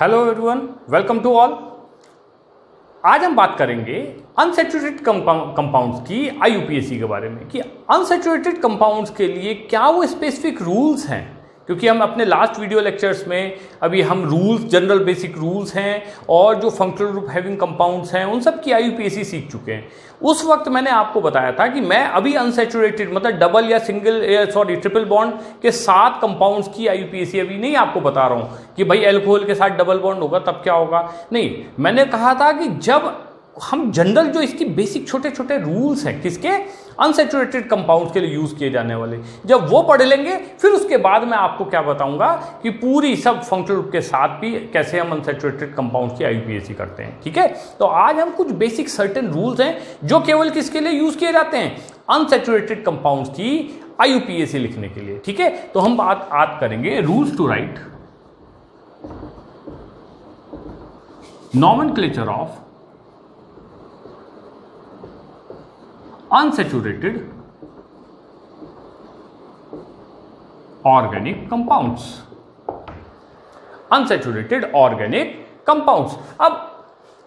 Hello everyone, welcome to all. आज हम बात करेंगे अनसैचुरेटेड कंपाउंड्स की आईयूपीएसी के बारे में कि अनसैचुरेटेड कंपाउंड्स के लिए क्या वो स्पेसिफिक रूल्स हैं, क्योंकि हम अपने लास्ट वीडियो लेक्चर्स में अभी हम रूल्स, जनरल बेसिक रूल्स हैं और जो फंक्शनल ग्रुप हैविंग कंपाउंड्स हैं उन सब की आईयूपीएसी सीख चुके हैं। उस वक्त मैंने आपको बताया था कि मैं अभी अनसैचुरेटेड मतलब डबल या ट्रिपल बॉन्ड के साथ कंपाउंड्स की आईयूपीएसी अभी नहीं आपको बता रहा हूं कि भाई अल्कोहल के साथ डबल बॉन्ड होगा तब क्या होगा। नहीं, मैंने कहा था कि जब हम जनरल जो इसकी बेसिक छोटे छोटे रूल्स हैं किसके, अनसैचुरेटेड कंपाउंड्स के लिए यूज किए जाने वाले, जब वो पढ़ लेंगे फिर उसके बाद मैं आपको क्या बताऊंगा कि पूरी सब फंक्शनल ग्रुप के साथ भी कैसे हम अनसैचुरेटेड कंपाउंड्स की आईयूपीएसी करते हैं। ठीक है, तो आज हम कुछ बेसिक सर्टेन रूल्स हैं जो केवल किसके लिए यूज किए जाते हैं, अनसैचुरेटेड कंपाउंड्स की आईयूपीएसी लिखने के लिए। ठीक है, तो हम बात करेंगे rules to write nomenclature of unsaturated organic compounds। Unsaturated organic compounds. अब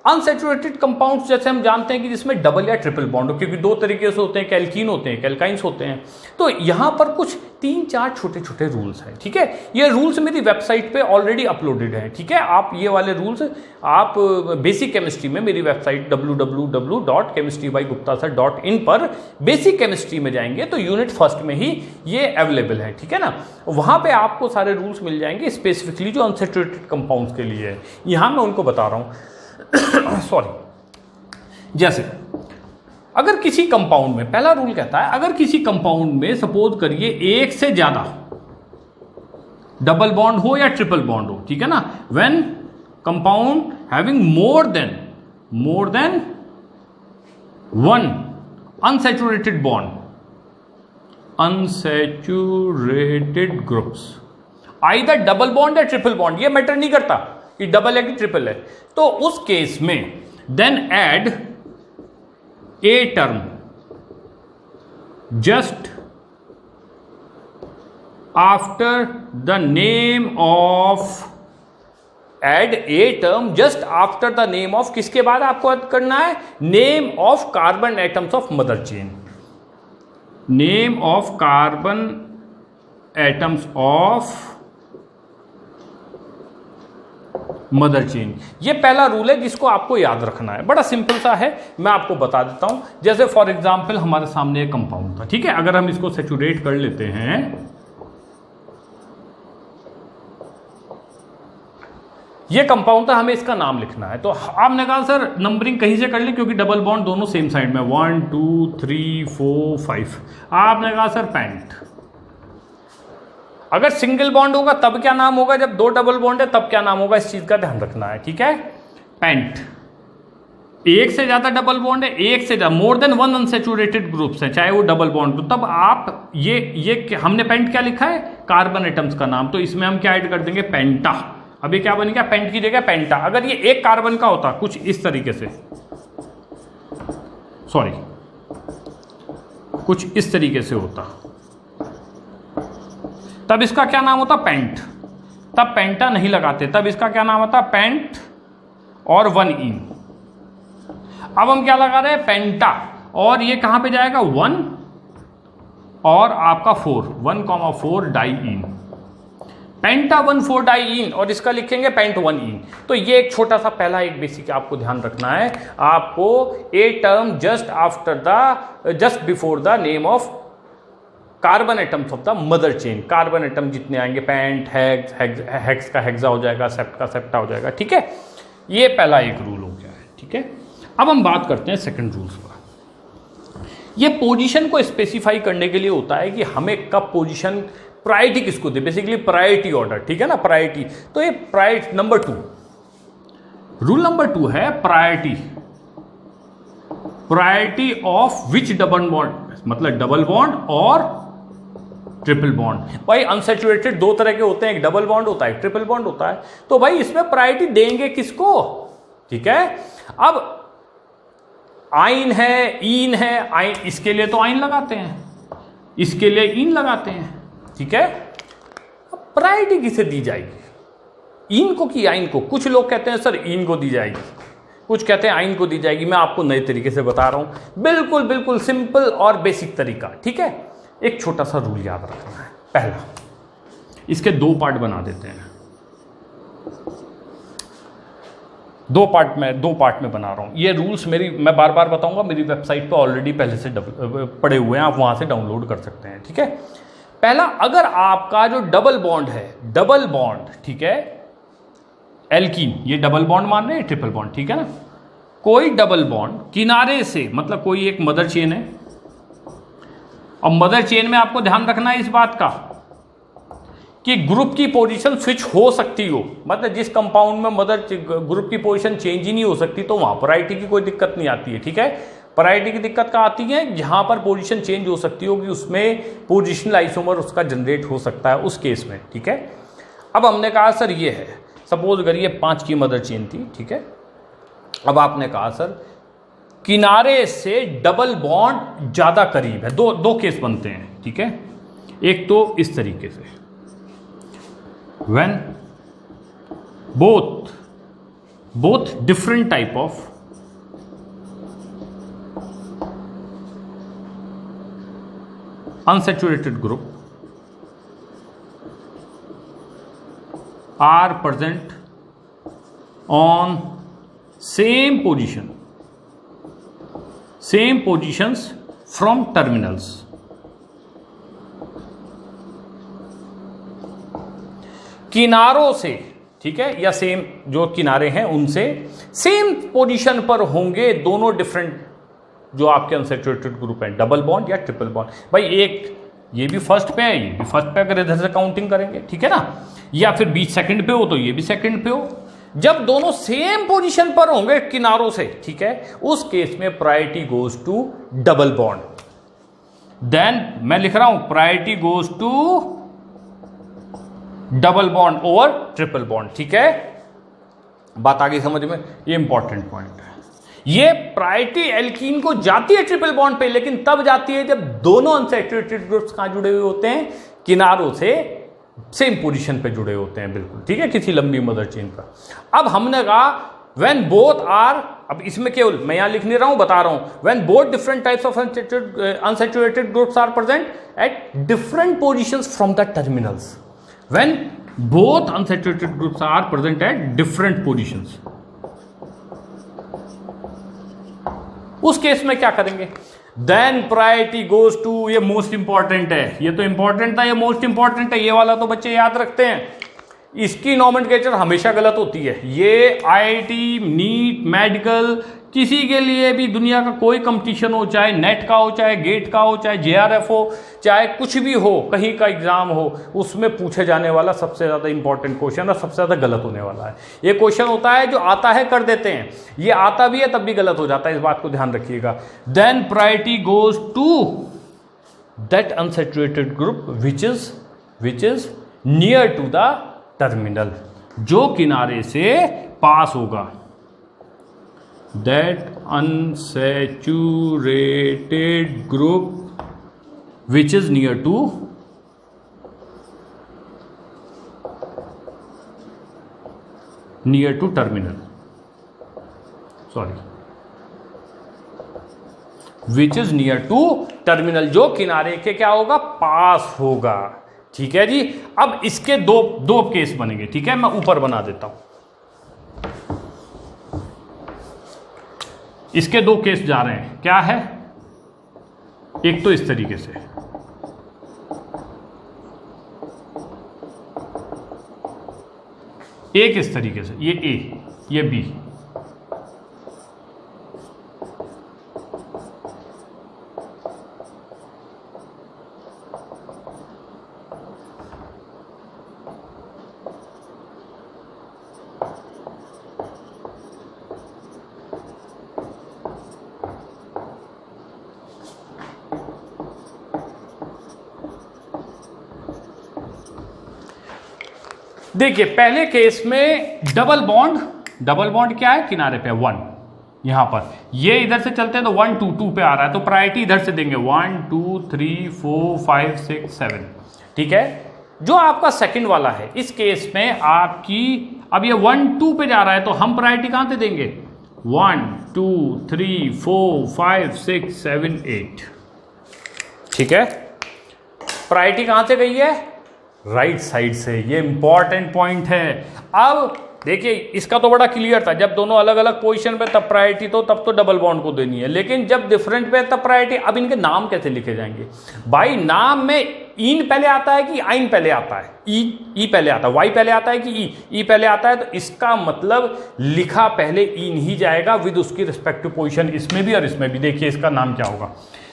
अनसैचुरेटेड कंपाउंड्स जैसे हम जानते हैं कि जिसमें डबल या ट्रिपल बॉन्ड हो, क्योंकि दो तरीके से होते हैं, कैल्कीन होते हैं, कैल्काइंस होते हैं। तो यहां पर कुछ 3-4 छोटे छोटे रूल्स हैं। ठीक है, ये रूल्स मेरी वेबसाइट पे ऑलरेडी अपलोडेड हैं। ठीक है, आप ये वाले रूल्स आप बेसिक केमिस्ट्री में मेरी वेबसाइट www.chemistrybyGuptasir.in पर बेसिक केमिस्ट्री में जाएंगे तो यूनिट फर्स्ट में ही ये अवेलेबल है। ठीक है ना, वहां पे आपको सारे रूल्स मिल जाएंगे स्पेसिफिकली जो अनसैचुरेटेड कंपाउंड्स के लिए है। यहां मैं उनको बता रहा हूं। सॉरी, जैसे अगर किसी कंपाउंड में, पहला रूल कहता है अगर किसी कंपाउंड में सपोज करिए एक से ज्यादा डबल बॉन्ड हो या ट्रिपल बॉन्ड हो, ठीक है ना, when compound having more than one unsaturated bond, unsaturated groups, either double bond या ट्रिपल बॉन्ड, ये मैटर नहीं करता कि डबल है कि ट्रिपल है, तो उस केस में then add a term just after the name of, add a term just after the name of, किसके बाद आपको करना है, name of carbon atoms of mother chain, name of carbon atoms of mother chain. ये पहला rule है जिसको आपको याद रखना है, बड़ा सिंपल सा है, मैं आपको बता देता हूं। जैसे फॉर एग्जांपल हमारे सामने एक कंपाउंड था, ठीक है, अगर हम इसको सैचुरेट कर लेते हैं, ये कंपाउंड था, हमें इसका नाम लिखना है। तो आपने कहा सर नंबरिंग कहीं से कर ली क्योंकि डबल बॉन्ड दोनों सेम साइड में, 1 2 3 4 5। आपने कहा सर पेंट। अगर सिंगल बॉन्ड होगा तब क्या नाम होगा, जब दो डबल बॉन्ड है तब क्या नाम होगा, इस चीज का ध्यान रखना है। ठीक है, पेंट। एक से ज्यादा डबल बॉन्ड है, एक से ज्यादा more than one unsaturated groups है, चाहे वो डबल बॉन्ड हो, तब आप ये हमने पेंट क्या लिखा है, कार्बन एटम्स का नाम, तो इसमें हम क्या ऐड कर देंगे, पेंटा। अब ये क्या बनेगा, पेंट की जगह पेंटा। अगर ये एक कार्बन का होता कुछ इस तरीके से, सॉरी कुछ इस तरीके से होता, तब इसका क्या नाम होता, पेंट। तब पेंटा नहीं लगाते, तब इसका क्या नाम होता, पेंट और 1 इन। अब हम क्या लगा रहे हैं, पेंटा, और ये कहां पे जाएगा, 1 और आपका 4, 1,4 डाई इन, पेंटा 1,4 डाई इन, और इसका लिखेंगे पेंट 1 इन। तो ये एक छोटा सा पहला एक बेसिक आपको ध्यान रखना है, आपको ए term just before the name of carbon atoms of the mother chain, carbon atom जितने आएंगे, पेंट, हेक्स का हेक्सा हो जाएगा, सेप्ट का सेप्टा हो जाएगा। ठीक है, ये पहला एक रूल हो गया है। ठीक है, अब हम बात करते हैं सेकंड रूल्स पर। ये पोजीशन को स्पेसिफाई करने के लिए होता है कि हमें कब पोजीशन, प्रायोरिटी किसको दे, बेसिकली प्रायोरिटी ऑर्डर। ठीक है ना, प्रायोरिटी। तो ये प्रायोरिटी नंबर 2, रूल नंबर 2 है priority of which double bond, मतलब डबल बॉन्ड और ट्रिपल बॉन्ड। भाई अनसैचुरेटेड दो तरह के होते हैं, एक डबल बॉन्ड होता है, एक ट्रिपल बॉन्ड होता है, तो भाई इसमें प्रायोरिटी देंगे किसको। ठीक है, अब आइन है, इन है, आइन, इसके लिए तो आइन लगाते हैं, इसके लिए इन लगाते हैं। ठीक है, अब प्रायोरिटी किसे दी जाएगी, इन को कि आइन को। कुछ लोग कहते हैं सर इन को दी जाएगी, कुछ कहते हैं आइन को दी जाएगी। मैं आपको नए तरीके से बता रहा हूं, बिल्कुल बिल्कुल सिंपल और बेसिक तरीका। ठीक है, एक छोटा सा रूल याद रखना है। पहला, इसके दो पार्ट बना देते हैं। दो पार्ट में बना रहा हूं। ये रूल्स मैं बार बार बताऊंगा, मेरी वेबसाइट पे ऑलरेडी पहले से पड़े हुए हैं, आप वहां से डाउनलोड कर सकते हैं। ठीक है, पहला, अगर आपका जो डबल बॉन्ड है, डबल बॉन्ड, ठीक है, एल्कीन, ये डबल बॉन्ड मान रहे हैं, ट्रिपल बॉन्ड, ठीक है ना, कोई डबल बॉन्ड किनारे से, मतलब कोई एक मदर चेन है, और मदर चेन में आपको ध्यान रखना है इस बात का कि ग्रुप की पोजीशन स्विच हो सकती हो, मतलब जिस कंपाउंड में मदर ग्रुप की पोजीशन चेंज ही नहीं हो सकती तो वहां पैरिटी की कोई दिक्कत नहीं आती है। ठीक है, पैरिटी की दिक्कत का आती है जहां पर पोजीशन चेंज हो सकती होगी, उसमें पोजिशनल आइसोमर उसका जनरेट हो सकता है उस केस में। ठीक है, अब हमने कहा सर ये है, सपोज करिए 5 की मदर चेन थी। ठीक है, अब आपने कहा सर किनारे से डबल बॉन्ड ज्यादा करीब है। दो केस बनते हैं। ठीक है, एक तो इस तरीके से, when both different type of unsaturated group are present on same positions from terminals. किनारों से, ठीक है, या सेम जो किनारे हैं उनसे सेम पोजीशन पर होंगे दोनों डिफरेंट जो आपके अनसैचुरेटेड ग्रुप हैं, डबल बॉन्ड या ट्रिपल बॉन्ड। भाई एक ये भी फर्स्ट पे है, ये भी फर्स्ट पे, अगर इधर से काउंटिंग करेंगे, ठीक है ना, या फिर बीच सेकंड पे हो तो ये भी सेकंड पे हो। जब दोनों सेम पोजीशन पर होंगे किनारों से, ठीक है, उस केस में priority goes to double bond. Then मैं लिख रहा हूं priority goes to double bond over triple bond. ठीक है, बात आ गई समझ में, ये इंपॉर्टेंट पॉइंट है। ये प्रायोरिटी एल्कीन को जाती है ट्रिपल बॉन्ड पे, लेकिन तब जाती है जब दोनों अनसैचुरेटेड ग्रुप्स कहां जुड़े हुए होते हैं, किनारों से सेम पोजीशन पे जुड़े होते हैं, बिल्कुल, ठीक है, किसी लंबी मदर चेन का। अब हमने कहा व्हेन बोथ आर, अब इसमें केवल मैं यहां लिख नहीं रहा हूं, बता रहा हूं, when both different types of unsaturated groups are present at different positions from the terminals, when both unsaturated groups are present at different positions, उस केस में क्या करेंगे, then priority goes to, ये मोस्ट इंपॉर्टेंट है, ये तो important था, ये मोस्ट इंपॉर्टेंट है, ये वाला तो बच्चे याद रखते हैं, इसकी नॉमेनक्लेचर हमेशा गलत होती है। ये आईआईटी, नीट, मेडिकल, किसी के लिए भी दुनिया का कोई कंपटीशन हो, चाहे नेट का हो, चाहे गेट का हो, चाहे जेआरएफ हो, चाहे कुछ भी हो, कहीं का एग्जाम हो, उसमें पूछे जाने वाला सबसे ज्यादा इंपॉर्टेंट क्वेश्चन और सबसे ज्यादा गलत होने वाला है। ये क्वेश्चन होता है जो आता है कर देते हैं, ये आता भी है तब भी गलत हो जाता है, इस बात को ध्यान रखिएगा। Then priority goes to that unsaturated group which is near to the terminal, जो किनारे से पास होगा। That unsaturated group which is near to terminal, which is near to terminal, जो किनारे के क्या होगा, पास होगा। ठीक है जी, अब इसके दो केस बनेंगे। ठीक है, मैं ऊपर बना देता हूं, इसके 2 केस जा रहे हैं। क्या है, एक तो इस तरीके से, एक इस तरीके से, ये ए, ये बी। देखिए पहले केस में डबल बॉन्ड क्या है, किनारे पे 1, यहां पर ये इधर से चलते हैं तो 1 2 2 पे आ रहा है, तो प्रायोरिटी इधर से देंगे 1 2 3 4 5 6 7। ठीक है, जो आपका सेकंड वाला है, इस केस में आपकी अब ये 1 2 पे जा रहा है, तो हम प्रायोरिटी कहां से देंगे? 1 2 3 4 5 6 7 8। ठीक है, प्रायोरिटी कहां से गई है? राइट साइड से। ये इंपॉर्टेंट पॉइंट है। अब देखिए, इसका तो बड़ा क्लियर था, जब दोनों अलग अलग पोजीशन पे तब प्रायोरिटी, तो तब तो डबल बॉन्ड को देनी है, लेकिन जब डिफरेंट पे तब प्रायोरिटी। अब इनके नाम कैसे लिखे जाएंगे भाई? नाम में इन पहले आता है कि आइन पहले आता है? ई पहले आता है, वाई पहले आता है कि ई पहले आता है? तो इसका मतलब लिखा पहले इन ही जाएगा विद उसकी रिस्पेक्टिव पोजीशन, इसमें भी और इसमें भी। देखिए इसका नाम क्या होगा?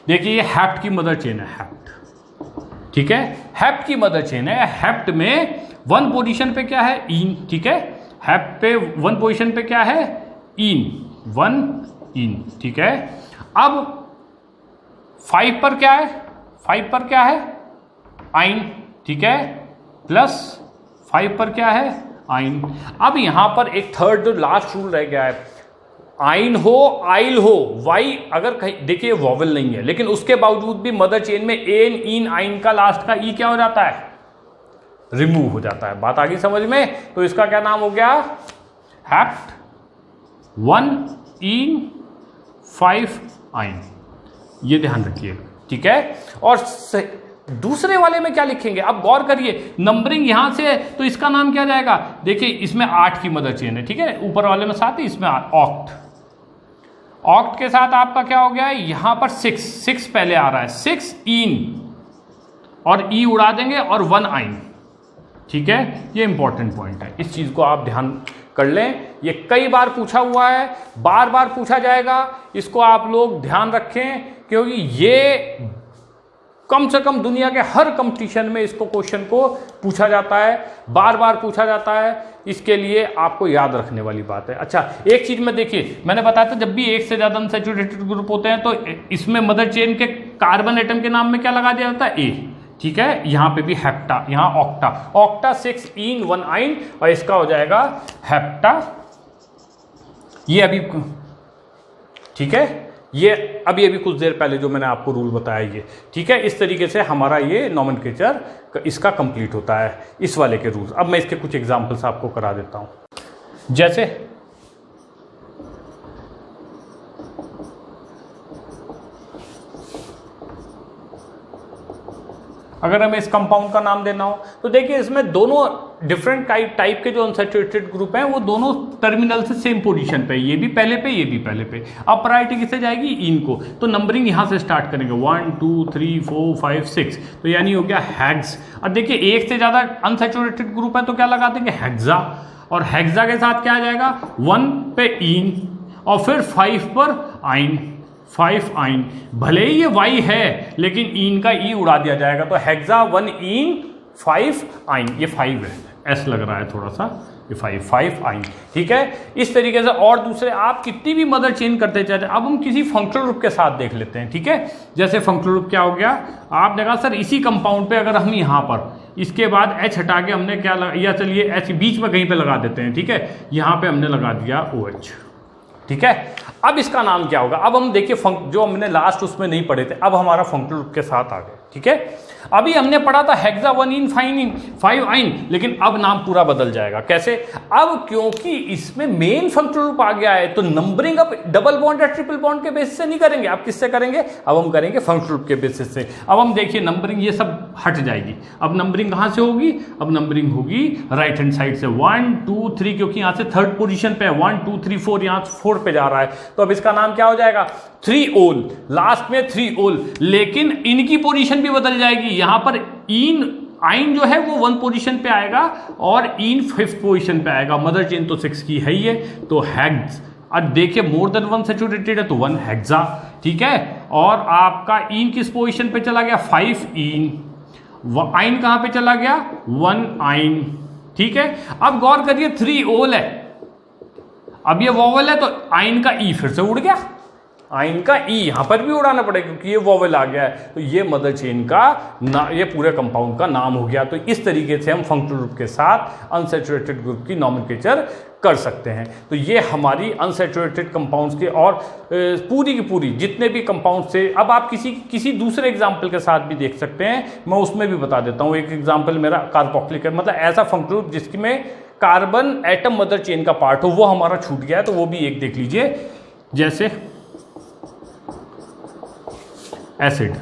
देखिए ये हेप्ट की मदर चेन है, हेप्ट। ठीक है, हेप्ट की मदर चेन है। हेप्ट में 1 पोजीशन पे क्या है? इन। ठीक है, हेप्ट पे 1 पोजीशन पे क्या है? इन, 1 इन। ठीक है, अब 5 पर क्या है? 5 पर क्या है? आइन। ठीक है, प्लस 5 पर क्या है? आइन। अब यहां पर एक थर्ड जो लास्ट रूल रह गया है, आइन हो आइल हो, वाई अगर कहीं, देखिए वॉवल नहीं है, लेकिन उसके बावजूद भी मदर चेन में एन इन आइन का लास्ट का ई क्या हो जाता है? रिमूव हो जाता है। बात आ गई समझ में? तो इसका क्या नाम हो गया? हेप्ट 1 इन 5 आइन। ये ध्यान रखिए। ठीक है, और दूसरे वाले में क्या लिखेंगे? अब गौर करिए, नंबरिंग यहां से है तो इसका नाम क्या जाएगा? देखिए इसमें 8 की मदर चेन है। ठीक है, ऊपर वाले में 7 है, इसमें ऑक्ट। ऑक्ट के साथ आपका क्या हो गया है? यहां पर 6 पहले आ रहा है, 6 इन और ई उड़ा देंगे और 1 आइन। ठीक है, ये इंपॉर्टेंट पॉइंट है, इस चीज को आप ध्यान कर लें। ये कई बार पूछा हुआ है, बार बार पूछा जाएगा, इसको आप लोग ध्यान रखें, क्योंकि ये कम से कम दुनिया के हर कंपटीशन में इसको क्वेश्चन को पूछा जाता है, बार बार पूछा जाता है। इसके लिए आपको याद रखने वाली बात है। अच्छा, एक चीज में देखिए, मैंने बताया था जब भी एक से ज्यादा अनसैचुरेटेड ग्रुप होते हैं तो इसमें मदर चेन के कार्बन एटम के नाम में क्या लगा दिया जाता है? ए। ठीक है, यहां पे भी हेप्टा, यहां ऑक्टा। ऑक्टा 6 इन 1 आइन, और इसका हो जाएगा हेप्टा। ये अभी ठीक है, ये अभी कुछ देर पहले जो मैंने आपको रूल बताया ये। ठीक है, इस तरीके से हमारा ये नॉमेनक्लेचर इसका कंप्लीट होता है, इस वाले के रूल्स। अब मैं इसके कुछ एग्जांपल्स आपको करा देता हूं। जैसे अगर हमें इस कंपाउंड का नाम देना हो तो देखिए, इसमें दोनों डिफरेंट टाइप के जो अनसैचुरेटेड ग्रुप हैं वो दोनों टर्मिनल से सेम पोजीशन पे, ये भी पहले पे, ये भी पहले पे। अब प्रायोरिटी किससे जाएगी? इनको। तो नंबरिंग यहां से स्टार्ट करेंगे, 1 2 3 4 5 6, तो यानी हो गया हेक्स। अब देखिए एक से ज्यादा अनसैचुरेटेड ग्रुप है तो क्या लगा देंगे? हेक्सा। और हेक्सा के साथ क्या आ जाएगा? 1 पे इन और फिर 5 पर आइन, 5 आइन। भले ही ये वाई है लेकिन इन का ई उड़ा दिया जाएगा, तो हेक्सा 1 इन 5 आइन। ये 5 है, एस लग रहा है थोड़ा सा, ये 5 आइन। ठीक है, इस तरीके से और दूसरे आप कितनी भी मदर चेन करते चले। अब हम किसी फंक्शनल ग्रुप के साथ देख लेते हैं। ठीक है, जैसे फंक्शनल ग्रुप क्या हो गया? आप देखा सर, इसी कंपाउंड पे अगर हम यहां पर इसके बाद एच हटा के हमने क्या लगा, या चलिए एच बीच में कहीं पे लगा देते हैं। ठीक है, यहां पे हमने लगा दिया OH। ठीक है, अब इसका नाम क्या होगा? अब हम देखिए जो हमने लास्ट उसमें नहीं पढ़े थे, अब हमारा फंक्शनल ग्रुप के साथ आ गए। ठीक है, अभी हमने पढ़ा था हेक्सा 1 इन 5 आइन, लेकिन अब नाम पूरा बदल जाएगा। कैसे? अब क्योंकि इसमें मेन फंक्शनल ग्रुप आ गया है, तो नंबरिंग अब डबल बॉन्ड या ट्रिपल बॉन्ड के बेसिस से नहीं करेंगे। अब किससे करेंगे? अब हम करेंगे फंक्शनल ग्रुप के बेसिस से। अब हम देखिए नंबरिंग ये सब हट जाएगी। अब नंबरिंग कहां से होगी? अब नंबरिंग होगी राइट हैंड साइड से, 1 2 3, क्योंकि यहां से थर्ड पोजीशन पे है, 1 2 3 4, यहां 4 पे जा रहा है, तो अब इसका नाम क्या हो जाएगा? 3 ओल, लास्ट में 3 ओल। लेकिन इनकी पोजीशन भी बदल जाएगी, यहां पर इन आइन जो है वो 1 पोजीशन पे आएगा और इन 5th पोजीशन पे आएगा। मदर चेन तो 6 की है ही है, तो हेक्स। अब देखिए मोर देन 1 सैचुरेटेड है तो 1 हेक्सा। ठीक है, और आपका इन किस पोजीशन पे चला गया? 5 इन। आइन कहां पे चला गया? 1 आइन। ठीक है, अब गौर करिए 3 ओल है, अब ये वोवल है तो आइन का ई फिर से उड़ गया। आइन का ई यहां पर भी उड़ाना पड़ेगा क्योंकि ये वोवेल आ गया है, तो ये मदर चेन का ये पूरे कंपाउंड का नाम हो गया। तो इस तरीके से हम फंक्शनल ग्रुप के साथ अनसैचुरेटेड ग्रुप की नॉमेनक्लेचर कर सकते हैं। तो ये हमारी अनसैचुरेटेड कंपाउंड्स के और पूरी की पूरी जितने भी कंपाउंड से, अब आप किसी दूसरे एग्जाम्पल के साथ भी देख सकते हैं, मैं उसमें भी बता देता हूँ। एक एग्जाम्पल मेरा कार्बोक्सिलिक है, मतलब ऐसा फंक्शनल ग्रुप जिसकी में कार्बन एटम मदर चेन का पार्ट हो, वो हमारा छूट गया है, तो वो भी एक देख लीजिए। जैसे एसिड,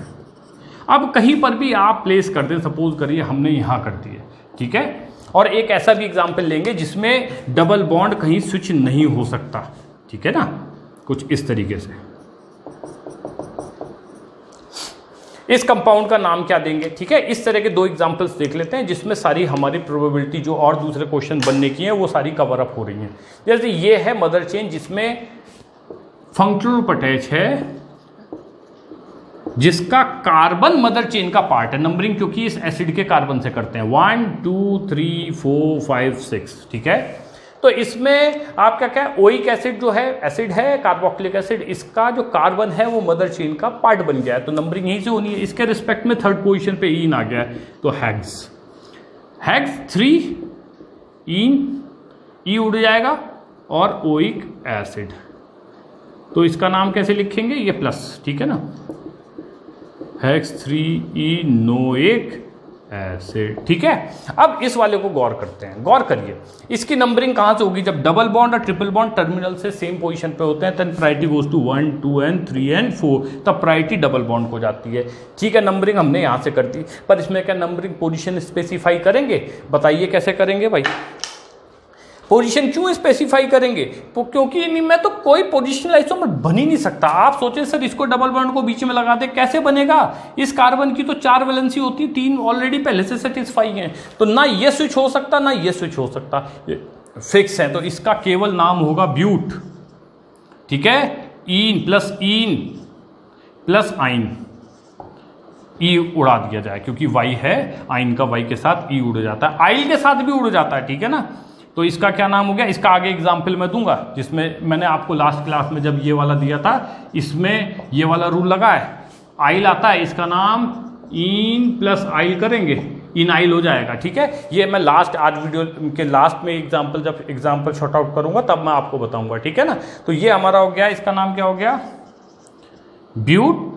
अब कहीं पर भी आप प्लेस कर दें, सपोज करिए हमने यहां कर दिए, ठीक है, और एक ऐसा भी एग्जाम्पल लेंगे जिसमें डबल बॉन्ड कहीं स्विच नहीं हो सकता, ठीक है ना, कुछ इस तरीके से। इस कंपाउंड का नाम क्या देंगे, ठीक है। इस तरह के दो एग्जांपल्स देख लेते हैं जिसमें सारी हमारी प्रोबेबिलिटी जो और दूसरे क्वेश्चन बनने की है वो सारी कवर अप हो रही हैं। जैसे ये है मदर चेन जिसमें फंक्शनल ग्रुप अटैच है, जिसका कार्बन मदर चेन का पार्ट है, नंबरिंग क्योंकि इस एसिड के कार्बन से करते हैं 1 2 3 4 5 6, ठीक है। तो इसमें आपका क्या है, ओइक एसिड जो है, एसिड है कार्बोक्सिलिक एसिड, इसका जो कार्बन है वो मदर चेन का पार्ट बन गया है, तो नंबरिंग यहीं से होनी है। इसके रिस्पेक्ट में थर्ड पोजीशन पे ईन आ गया है, तो हैग्स 3 ईन, ई उड़ जाएगा और ओइक एसिड, तो इसका नाम कैसे लिखेंगे, ये प्लस, ठीक है ना, हेक्स 3-enoic एसिड, ठीक है। अब इस वाले को गौर करते हैं, गौर करिए इसकी नंबरिंग कहां से होगी, जब डबल बॉन्ड और ट्रिपल बॉन्ड टर्मिनल से सेम पोजीशन पे होते हैं, तब priority goes to 1 2 and 3 and 4, तब प्रायोरिटी डबल बॉन्ड को जाती है, ठीक है। नंबरिंग हमने यहां से कर दी, पर इसमें क्या नंबरिंग पोजीशन स्पेसिफाई करेंगे, बताइए कैसे करेंगे भाई, पोजीशन क्यों स्पेसिफाई करेंगे, क्योंकि मैं तो कोई पोजिशनल आइसोमर बन ही नहीं सकता। आप सोचें सर इसको डबल बॉन्ड को बीच में लगा दे, कैसे बनेगा, इस कार्बन की तो 4 वैलेंसी होती, 3 ऑलरेडी पहले से सेटिस्फाई हैं, तो ना ये स्विच हो सकता ना ये स्विच हो सकता, फिक्स है, तो इसका केवल नाम होगा ब्यूट, ठीक है। ईन प्लस आइन, ई उड़ा दिया जाए क्योंकि वाई है, आइन का वाई के साथ ई उड़ जाता है, आइल के साथ भी उड़ जाता है, ठीक है ना। तो इसका क्या नाम हो गया, इसका आगे एग्जाम्पल मैं दूंगा, जिसमें मैंने आपको लास्ट क्लास में जब ये वाला दिया था, इसमें ये वाला रूल लगा है, आइल आता है, इसका नाम इन प्लस आइल करेंगे, इन आइल हो जाएगा, ठीक है। ये मैं लास्ट आज वीडियो के लास्ट में एग्जाम्पल, जब एग्जाम्पल शॉर्ट आउट करूंगा तब मैं आपको बताऊंगा, ठीक है ना। तो ये हमारा हो गया, इसका नाम क्या हो गया, ब्यूटीनाइल,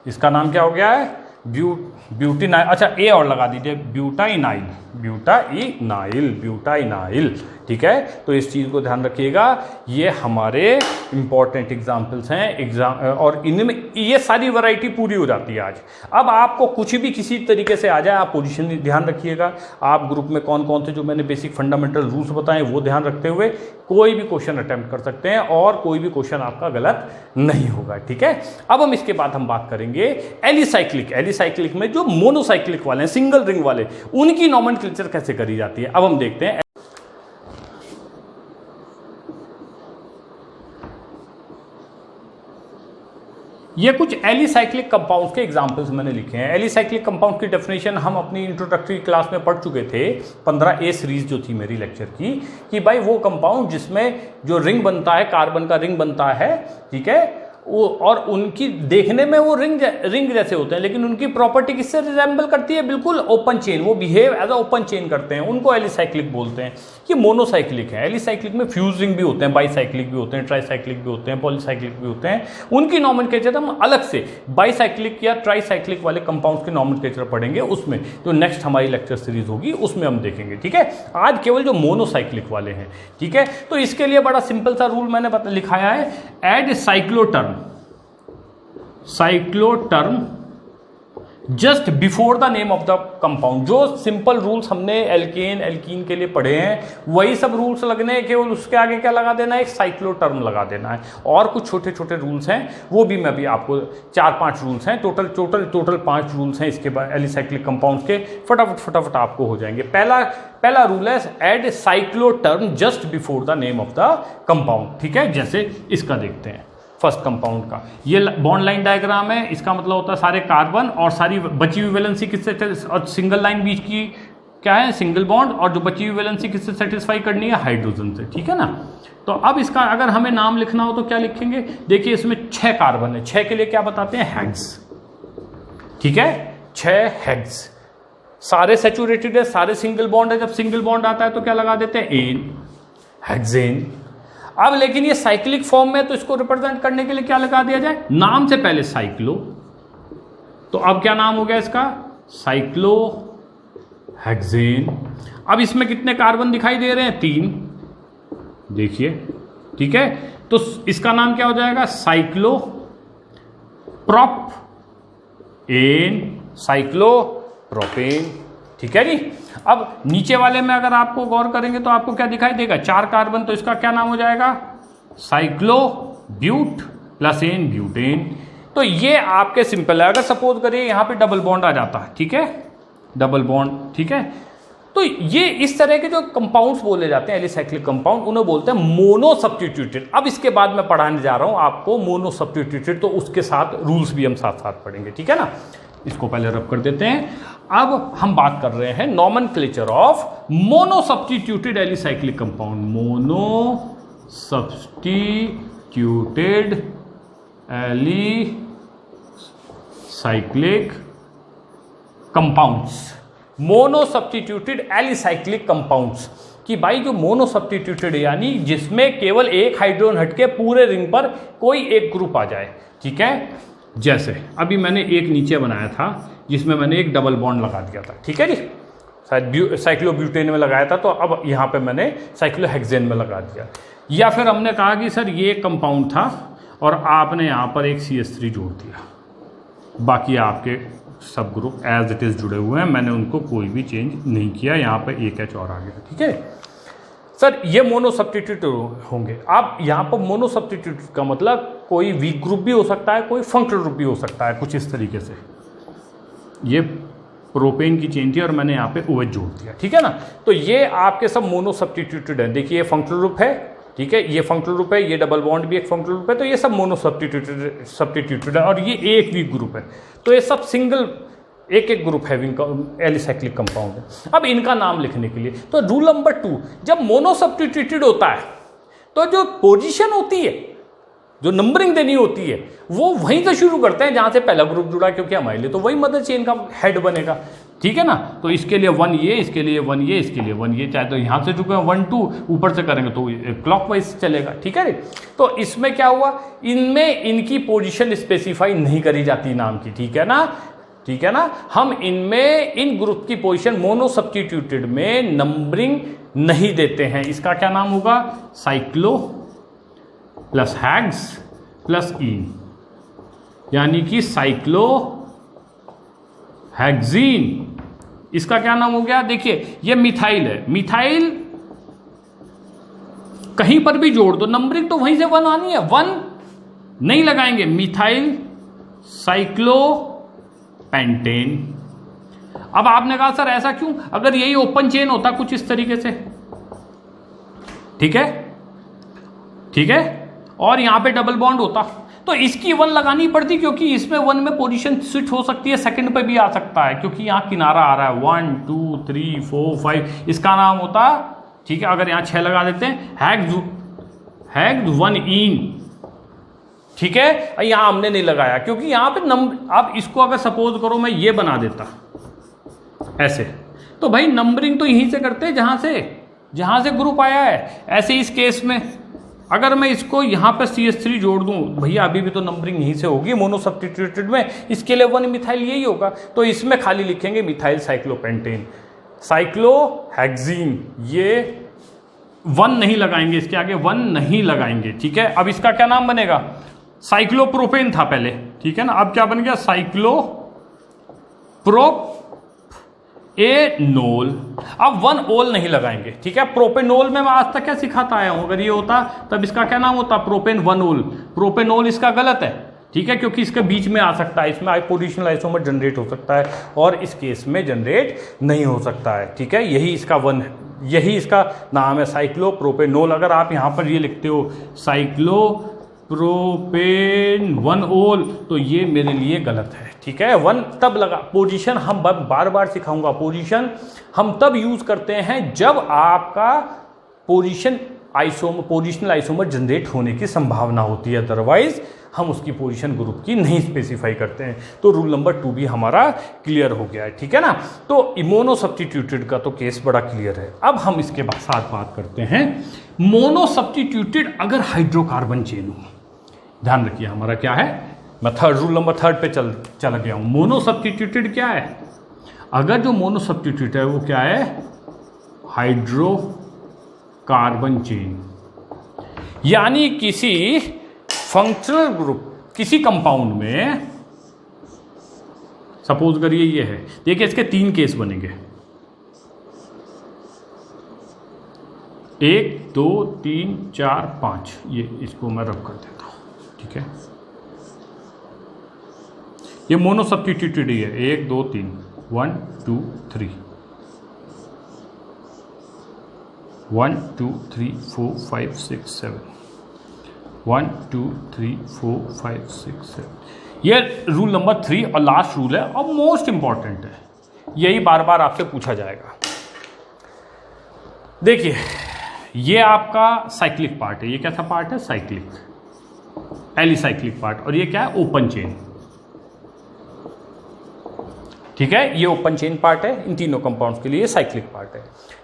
इसका नाम क्या हो गया है, ब्यूटीनाइल, अच्छा ए और लगा दीजिए, ब्यूटाइनाइल, ठीक है। तो इस चीज़ को ध्यान रखिएगा, ये हमारे इंपॉर्टेंट एग्जाम्पल्स हैं और इनमें ये सारी वैरायटी पूरी हो जाती है आज। अब आपको कुछ भी किसी तरीके से आ जाए, आप पोजीशन ध्यान रखिएगा, आप ग्रुप में कौन कौन से जो मैंने बेसिक फंडामेंटल रूल्स बताए वो ध्यान रखते हुए कोई भी क्वेश्चन अटेम्प्ट कर सकते हैं और कोई भी क्वेश्चन आपका गलत नहीं होगा, ठीक है। अब हम इसके बाद हम बात करेंगे एलिसाइक्लिक में जो मोनोसाइक्लिक वाले हैं, सिंगल रिंग वाले, उनकी नॉमेनक्लेचर कैसे करी जाती है। अब हम देखते हैं, ये कुछ एलिसाइक्लिक कंपाउंड्स के एग्जांपल्स मैंने लिखे हैं। एलिसाइक्लिक कंपाउंड की डेफिनेशन हम अपनी इंट्रोडक्टरी क्लास में पढ़ चुके थे, 15A सीरीज जो थी मेरी लेक्चर की, कि भाई वो कंपाउंड जिसमें जो रिंग बनता है, कार्बन का रिंग बनता है, ठीक है, और उनकी देखने में वो रिंग जैसे होते हैं, लेकिन उनकी प्रॉपर्टी किससे रिजेंबल करती है, बिल्कुल ओपन चेन, वो behave as a open chain करते हैं, उनको एलिसाइक्लिक बोलते हैं। ये मोनोसाइक्लिक है। एलिसाइक्लिक में फ्यूज रिंग भी होते हैं, बाईसाइक्लिक भी होते हैं, ट्राईसाइक्लिक भी होते हैं, पॉलीसाइक्लिक भी होते हैं, उनकी नॉमेनक्लेचर हम अलग से बाईसाइक्लिक या ट्राईसाइक्लिक वाले कंपाउंड्स की नॉमेनक्लेचर पढ़ेंगे, उसमें जो नेक्स्ट हमारी लेक्चर सीरीज होगी उसमें हम देखेंगे, ठीक है। आज केवल जो मोनोसाइक्लिक वाले हैं, ठीक है। तो इसके लिए बड़ा सिंपल सा रूल मैंने लिखाया है, add cyclo term just before the name of the compound. जो सिंपल रूल्स हमने एल्कीन के लिए पढ़े हैं वही सब रूल्स लगने हैं, केवल उसके आगे क्या लगा देना है, एक साइक्लोटर्म लगा देना है। और कुछ छोटे छोटे रूल्स हैं, वो भी मैं भी आपको 4-5 रूल्स हैं, टोटल 5 रूल्स हैं इसके बाद एलिसाइक्लिक कंपाउंड्स के, फटाफट आपको हो जाएंगे। पहला रूल है add cyclo term just before the name of the compound, ठीक है। जैसे इसका देखते हैं, फर्स्ट कंपाउंड का ये बॉन्ड लाइन डायग्राम है, इसका मतलब होता है सारे कार्बन और सारी बची हुई वैलेंसी किससे, और सिंगल लाइन बीच की क्या है, सिंगल बॉन्ड, और जो बची हुई वैलेंसी किससे सेटिस्फाई करनी है, हाइड्रोजन से, ठीक है ना। तो अब इसका अगर हमें नाम लिखना हो तो क्या लिखेंगे, देखिए इसमें 6 कार्बन है, 6 के लिए क्या बताते हैं, हेक्स, ठीक है, 6 हेक्स, सारे सैचुरेटेड है, सारे सिंगल बॉन्ड है, जब सिंगल बॉन्ड आता है तो क्या लगा देते हैं, एन, हेक्सेन। अब लेकिन ये साइक्लिक फॉर्म में, तो इसको रिप्रेजेंट करने के लिए क्या लगा दिया जाए, नाम से पहले साइक्लो, तो अब क्या नाम हो गया इसका, साइक्लो हेक्सेन। अब इसमें कितने कार्बन दिखाई दे रहे हैं, 3, देखिए, ठीक है, तो इसका नाम क्या हो जाएगा, cyclo prop ane, cyclopropane, ठीक है जी। अब नीचे वाले में अगर आपको गौर करेंगे तो आपको क्या दिखाई देगा, 4 कार्बन, तो इसका क्या नाम हो जाएगा, cyclo but plus ane butane. तो ये आपके सिंपल है। अगर सपोज करिए यहां पे डबल बॉन्ड आ जाता है, ठीक है, डबल बॉन्ड, ठीक है, तो ये इस तरह के जो कंपाउंड्स बोले जाते हैं एलिसाइक्लिक कंपाउंड, उन्हें बोलते हैं मोनो सब्स्टिट्यूटेड। अब इसके बाद मैं पढ़ाने जा रहा हूं आपको मोनो सब्स्टिट्यूटेड, तो उसके साथ रूल्स भी हम साथ साथ पढ़ेंगे, ठीक है ना। इसको पहले रब कर देते हैं। अब हम बात कर रहे हैं nomenclature of mono substituted alicyclic compound, mono substituted alicyclic compounds, mono substituted alicyclic compounds, कि भाई जो मोनो सब्स्टिट्यूटेड यानी जिसमें केवल एक हाइड्रोजन हटके पूरे रिंग पर कोई एक ग्रुप आ जाए, ठीक है। जैसे अभी मैंने एक नीचे बनाया था जिसमें मैंने एक डबल बॉन्ड लगा दिया था, ठीक है जी, शायद साइक्लोब्यूटेन में लगाया था, तो अब यहाँ पे मैंने साइक्लोहेक्सेन में लगा दिया। या फिर हमने कहा कि सर ये कंपाउंड था और आपने यहाँ पर एक CH3 जोड़ दिया, बाकी आपके सब ग्रुप एज इट इज जुड़े हुए हैं, मैंने उनको कोई भी चेंज नहीं किया, यहाँ पे एक H और आ गया, ठीक है सर। ये मोनो सब्स्टिट्यूट होंगे। अब यहाँ पर मोनो सब्स्टिट्यूट का मतलब कोई वीक ग्रुप भी हो सकता है, कोई फंक्शनल ग्रुप भी हो सकता है, कुछ इस तरीके से। ये प्रोपेन की चेन थी और मैंने यहाँ पे OH जोड़ दिया, ठीक है ना। तो ये आपके सब मोनो सब्स्टिट्यूटेड है। देखिए ये फंक्शनल ग्रुप है, ठीक है, ये फंक्शनल ग्रुप है, ये डबल बॉन्ड भी एक फंक्शनल ग्रुप है, तो ये सब मोनो सब्स्टिट्यूटेड है, और ये एक वीक ग्रुप है। तो ये सब सिंगल एक एक ग्रुप हैविंग एलिसाइक्लिक कंपाउंड है। अब इनका नाम लिखने के लिए तो रूल नंबर 2, जब मोनो सब्स्टिट्यूटेड होता है तो जो पोजीशन होती है, जो नंबरिंग देनी होती है, वो वहीं से शुरू करते हैं जहां से पहला ग्रुप जुड़ा, क्योंकि हमारे लिए तो वही मदर चेन का हेड बनेगा, ठीक है ना। तो इसके लिए 1 ये, इसके लिए 1 ये, इसके लिए 1 ये, चाहे तो यहां से चुके हैं 1 2, ऊपर से करेंगे तो क्लॉकवाइज चलेगा, ठीक है। तो इसमें क्या हुआ, इनमें इनकी पोजीशन स्पेसिफाई नहीं करी जाती नाम की, ठीक है ना, ठीक है ना। हम इनमें इन ग्रुप की पोजीशन मोनो सब्स्टिट्यूटेड में नंबरिंग नहीं देते हैं। इसका क्या नाम होगा, साइक्लो प्लस हेक्स प्लस ईन, यानी कि साइक्लो हेक्सीन। इसका क्या नाम हो गया, देखिए ये मिथाइल है, मिथाइल कहीं पर भी जोड़ दो, नंबरिंग तो वहीं से 1 आनी है, 1 नहीं लगाएंगे, मिथाइल साइक्लो पेंटेन। अब आपने कहा सर ऐसा क्यों, अगर यही ओपन चेन होता कुछ इस तरीके से, ठीक है, ठीक है, और यहां पे डबल बॉन्ड होता तो इसकी 1 लगानी पड़ती, क्योंकि इसमें 1 में पोजीशन स्विच हो सकती है, सेकंड पे भी आ सकता है, क्योंकि यहां किनारा आ रहा है 1 2 3 4 5, इसका नाम होता, ठीक है। अगर यहां 6 लगा देते हैं, हैग्ड 1 इन, ठीक है। यहां हमने नहीं लगाया क्योंकि यहां पे नंबर, अब इसको अगर सपोज करो मैं ये बना देता ऐसे, तो भाई नंबरिंग तो यहीं से करते हैं जहां से ग्रुप आया है। ऐसे इस केस में अगर मैं इसको यहां पर CH3 जोड़ दूं, भैया अभी भी तो नंबरिंग यहीं से होगी मोनो सब्स्टिट्यूटेड में, इसके लिए 1 मिथाइल यही होगा, तो इसमें खाली लिखेंगे मिथाइल साइक्लोपेंटेन, साइक्लोहेक्सीन, ये 1 नहीं लगाएंगे, इसके आगे 1 नहीं लगाएंगे, ठीक है। अब इसका क्या नाम बनेगा, साइक्लोप्रोपेन था पहले, ठीक है ना, अब क्या बन गया, साइक्लोप्रोपेनोल। अब 1 ओल नहीं लगाएंगे, ठीक है। प्रोपेनोल में मैं आज तक क्या सिखाता आया हूं, अगर ये होता तब इसका क्या नाम होता, प्रोपेन 1 ओल। प्रोपेनोल इसका गलत है, ठीक है, क्योंकि इसके बीच में आ सकता है, इसमें पोजिशनल आइसोमर जनरेट हो सकता है और इस केस में जनरेट नहीं हो सकता है, ठीक है। यही इसका 1 है, यही इसका नाम है साइक्लोप्रोपेनोल। अगर आप यहां पर ये लिखते हो साइक्लो प्रोपेन 1 ओल, तो ये मेरे लिए गलत है। ठीक है, 1 तब लगा। पोजीशन हम बार बार सिखाऊंगा, पोजीशन हम तब यूज करते हैं जब आपका पोजिशनल आइसोमर जनरेट होने की संभावना होती है, अदरवाइज हम उसकी पोजीशन ग्रुप की नहीं स्पेसिफाई करते हैं। तो रूल नंबर 2 भी हमारा क्लियर हो गया है। ठीक है ना, तो मोनो सब्स्टिट्यूटेड का तो केस बड़ा क्लियर है। अब हम इसके साथ बात करते हैं मोनो सब्स्टिट्यूटेड अगर हाइड्रोकार्बन चेन हो। ध्यान रखिए हमारा क्या है, मैं रूल नंबर 3 पे चल गया हूं। मोनो सब्स्टिट्यूटेड क्या है? अगर जो मोनो सब्स्टिट्यूट है वो क्या है? हाइड्रोकार्बन चेन, यानी किसी फंक्शनल ग्रुप, किसी कंपाउंड में, सपोज करिए ये है, देखिए इसके 3 केस बनेंगे, 1 2 3 4 5। ये इसको मैं रब कर देता हूं। ठीक है, ये मोनो सब्स्टिट्यूटेड ही है। 1 2 3 1 2 3 1 2 3 4 5 6 7 1 2 3 4 5 6 7। ये रूल नंबर 3 और लास्ट रूल है और मोस्ट इंपॉर्टेंट है, यही बार बार आपसे पूछा जाएगा। देखिए ये आपका साइक्लिक पार्ट है, ये कैसा पार्ट है? साइक्लिक, एलिसाइक्लिक पार्ट, और ये क्या है? Open chain. ठीक है, ये ओपन चेन पार्ट है इन तीनों कंपाउंड्स के लिए, ये साइक्लिक पार्ट है।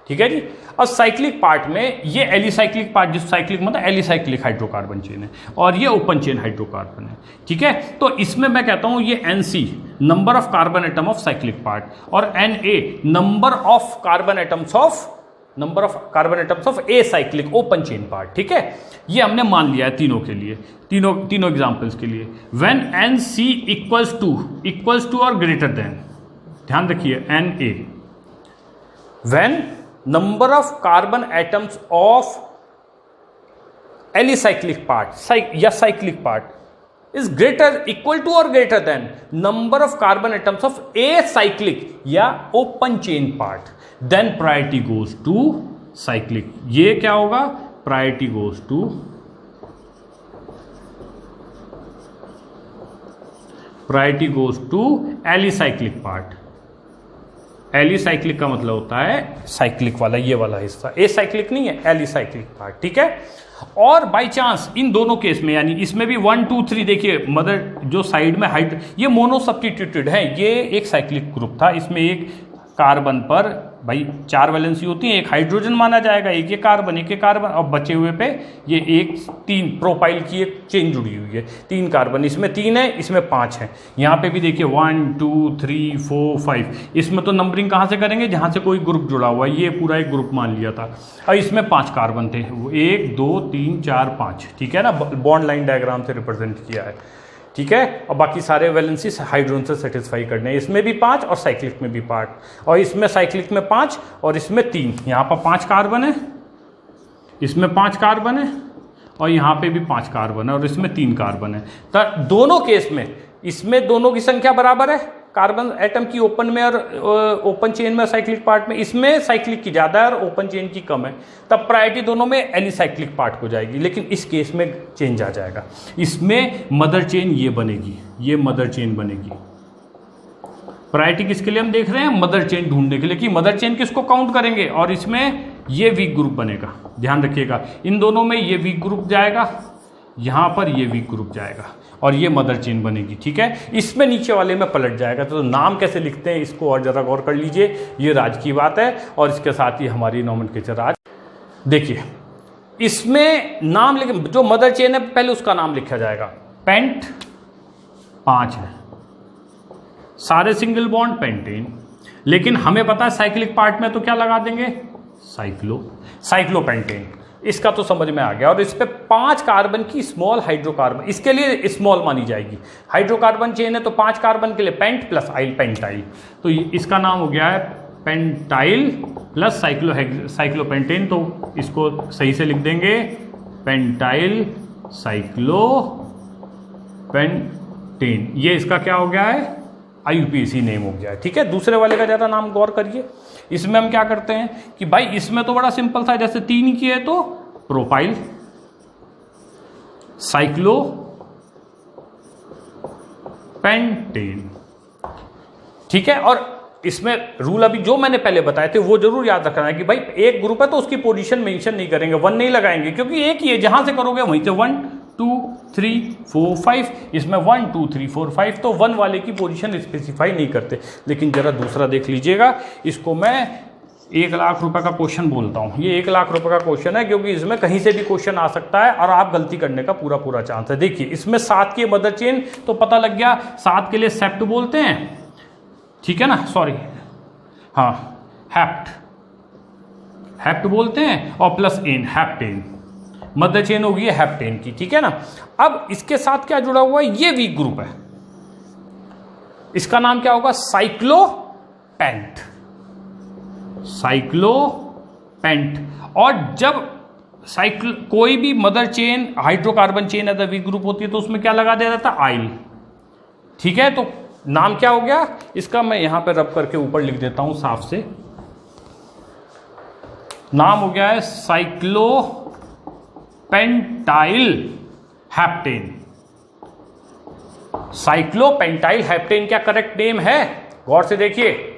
ठीक है जी, और साइक्लिक पार्ट में ये एलिसाइक्लिक पार्ट, जिस साइक्लिक मतलब एलिसाइक्लिक हाइड्रोकार्बन चेन है, और ये ओपन चेन हाइड्रोकार्बन है। ठीक है, तो इसमें मैं कहता हूं ये NC number of carbon atom of cyclic part, और NA number of carbon atoms of a cyclic open chain part. ठीक है, ये हमने मान लिया है तीनों के लिए, तीनों एग्जांपल्स के लिए। व्हेन NC इक्वल्स टू और ग्रेटर देन, ध्यान रखिए Na, when number of carbon atoms of alicyclic part या cyclic part is greater, equal to और greater than number of carbon atoms of acyclic या open chain part, then priority goes to cyclic. ये क्या होगा? Priority goes to alicyclic part. Alicyclic का मतलब होता है साइक्लिक वाला, ये वाला हिस्सा, ए साइक्लिक नहीं है, एलिसाइक्लिक पार्ट। ठीक है, और बाय चांस इन दोनों केस में, यानी इसमें भी 1 2 3, देखिए मदर जो साइड में ये मोनो सब्स्टिट्यूटेड है, ये एक साइक्लिक ग्रुप था, इसमें एक कार्बन पर भाई 4 वैलेंसी होती है, एक हाइड्रोजन माना जाएगा, एक कार्बन, और बचे हुए पे ये 3 प्रोपाइल की एक चेन जुड़ी हुई है, 3 कार्बन, इसमें 3 है, इसमें 5 है। यहाँ पे भी देखिए 1 2 3 4 5, इसमें तो नंबरिंग कहाँ से करेंगे? जहाँ से कोई ग्रुप जुड़ा हुआ है, ये पूरा एक ग्रुप मान लिया था, और इसमें 5 कार्बन थे, 1 2 3 4 5। ठीक है ना, बॉन्ड लाइन डायग्राम से रिप्रेजेंट किया है। ठीक है, और बाकी सारे वैलेंसी हाइड्रोजन से सेटिस्फाई करने हैं, इसमें भी 5 और साइक्लिक में भी 5, और इसमें साइक्लिक में 5 और इसमें 3, यहाँ पर 5 कार्बन है, इसमें 5 कार्बन है, और यहाँ पे भी 5 कार्बन है, और इसमें 3 कार्बन है। तो दोनों केस में इसमें दोनों की संख्या बराबर है, कार्बन एटम की ओपन में और ओपन चेन में, साइक्लिक पार्ट में, इसमें साइक्लिक की ज़्यादा है और ओपन चेन की कम है, तब प्रायोरिटी दोनों में एलिसाइक्लिक पार्ट को जाएगी। लेकिन इस केस में चेंज आ जाएगा, इसमें मदर चेन ये बनेगी, ये मदर चेन बनेगी। प्रायोरिटी किसके लिए हम देख रहे हैं? मदर चेन ढूंढने के लिए, कि मदर चेन किसको काउंट करेंगे, और इसमें ये वीक ग्रुप बनेगा। ध्यान रखिएगा, इन दोनों में ये वीक ग्रुप जाएगा, यहाँ पर ये वीक ग्रुप जाएगा, और ये मदर चेन बनेगी। ठीक है, इसमें नीचे वाले में पलट जाएगा। तो नाम कैसे लिखते हैं इसको और जरा गौर कर लीजिए, ये राज की बात है, और इसके साथ ही हमारी नोमेनक्लेचर आज देखिए, इसमें नाम लिख, जो मदर चेन है पहले उसका नाम लिखा जाएगा। पेंट 5 है, सारे सिंगल बॉन्ड पेंटेन, लेकिन हमें पता है साइक्लिक पार्ट में तो क्या लगा देंगे? साइक्लोपेंटेन। इसका तो समझ में आ गया। और इस पे 5 कार्बन की स्मॉल हाइड्रोकार्बन, इसके लिए स्मॉल मानी जाएगी। हाइड्रोकार्बन चेन है तो 5 कार्बन के लिए पेंट प्लस आइल, पेंटाइल। तो इसका नाम हो गया है पेंटाइल प्लस साइक्लोपेंटेन। तो इसको सही से लिख देंगे पेंटाइल साइक्लोपेंटेन। ये इसका क्या हो गया है? IUPAC नेम हो गया है। ठीक है, दूसरे वाले का ज़्यादा नाम गौर करिए। इसमें हम क्या करते हैं कि भाई इसमें तो बड़ा सिंपल था, जैसे 3 की है तो प्रोपाइल, साइक्लोपेंटेन। ठीक है, और इसमें रूल अभी जो मैंने पहले बताए थे वो जरूर याद रखना है कि भाई एक ग्रुप है तो उसकी पोजीशन मेंशन नहीं करेंगे, 1 नहीं लगाएंगे, क्योंकि एक ही है, जहां से करोगे वहीं से 1 2 3 4 5, इसमें 1 2 3 4 5, तो 1 वाले की पोजीशन स्पेसिफाई नहीं करते। लेकिन जरा दूसरा देख लीजिएगा, इसको मैं 1 लाख रुपए का क्वेश्चन बोलता हूं। ये 1 लाख रुपए का क्वेश्चन है क्योंकि इसमें कहीं से भी क्वेश्चन आ सकता है और आप गलती करने का पूरा चांस है। देखिए इसमें 7 की मदर चेन तो पता लग गया, 7 के लिए सेप्ट बोलते हैं, ठीक है ना, सॉरी हाँ हैप्ट बोलते हैं, और plus ane heptane, mother chain होगी हैप्टेन की, ठीक है ना। अब इसके साथ क्या जुड़ा हुआ है, ये वीक ग्रुप है, इसका नाम क्या होगा, साइक्लोपेंट। और जब कोई भी mother chain hydrocarbon chain other weak group होती है तो उसमें क्या लगा दिया जाता है, आइल, ठीक है। तो नाम क्या हो गया इसका, मैं यहां पे रब करके ऊपर लिख देता हूं साफ से, नाम हो गया है साइक्लोपेंटाइल हैप्टेन। साइक्लोपेंटाइल हैप्टेन क्या करेक्ट नेम है, गौर से देखिए,